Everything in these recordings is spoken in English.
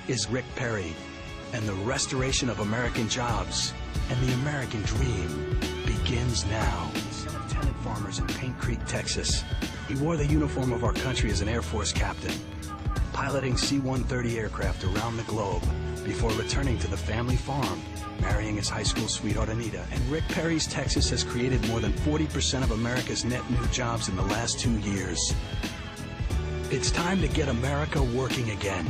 is Rick Perry, and the restoration of American jobs and the American dream begins now. Son of tenant farmers in Paint Creek, Texas, he wore the uniform of our country as an Air Force captain, piloting C-130 aircraft around the globe before returning to the family farm, marrying his high school sweetheart Anita. And Rick Perry's Texas has created more than 40% of America's net new jobs in the last 2 years. It's time to get America working again.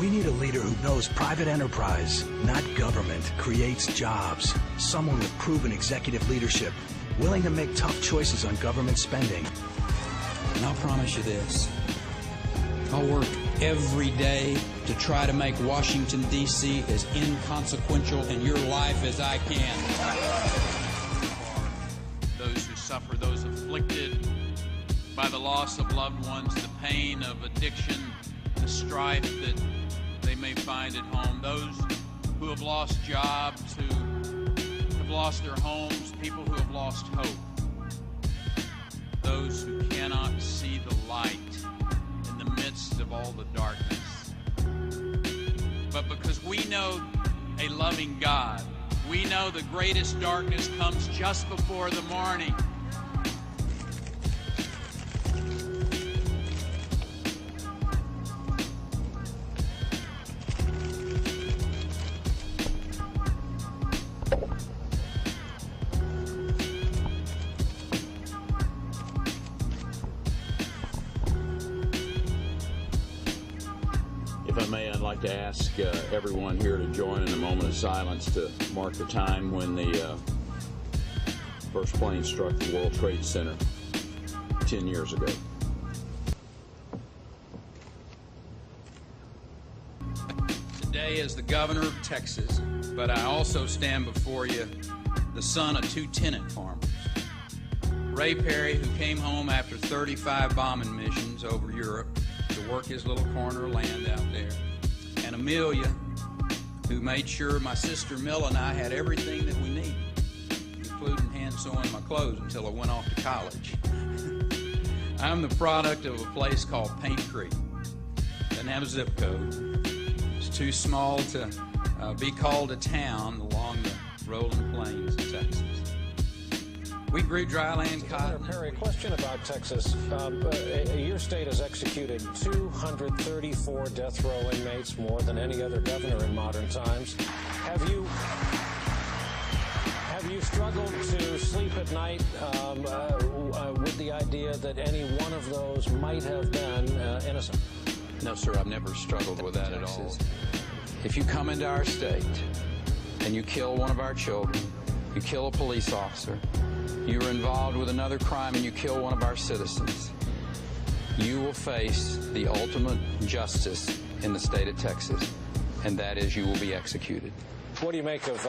We need a leader who knows private enterprise, not government, creates jobs. Someone with proven executive leadership, willing to make tough choices on government spending. And I'll promise you this. I'll work every day to try to make Washington, D.C. as inconsequential in your life as I can. Those who suffer, those afflicted by the loss of loved ones, the pain of addiction, the strife that they may find at home, those who have lost jobs, who have lost their homes, people who have lost hope, those who cannot see the light in the midst of all the darkness. But because we know a loving God, we know the greatest darkness comes just before the morning. If I may, I'd like to ask everyone here to join in a moment of silence to mark the time when the first plane struck the World Trade Center 10 years ago. Today as the governor of Texas, but I also stand before you the son of 2 tenant farmers. Ray Perry, who came home after 35 bombing missions over Europe to work his little corner of land out there, and Amelia, who made sure my sister Mill and I had everything that we needed, including hand sewing my clothes until I went off to college. I'm the product of a place called Paint Creek. Doesn't have a zip code. It's too small to be called a town along the rolling plains of Texas. We grew dryland cotton. Senator Perry, question about Texas. Your state has executed 234 death row inmates, more than any other governor in modern times. Have you struggled to sleep at night with the idea that any one of those might have been innocent? No, sir, I've never struggled with that at all. If you come into our state and you kill one of our children, you kill a police officer, you're involved with another crime and you kill one of our citizens, you will face the ultimate justice in the state of Texas, and that is you will be executed. What do you make of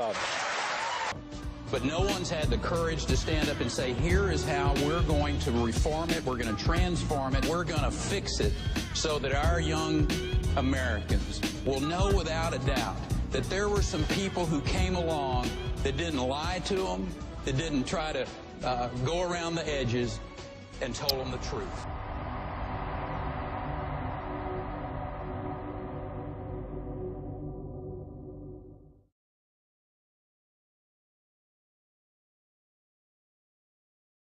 But no one's had the courage to stand up and say, here is how we're going to reform it, we're going to transform it, we're going to fix it so that our young Americans will know without a doubt that there were some people who came along that didn't lie to them, that didn't try to go around the edges, and told them the truth.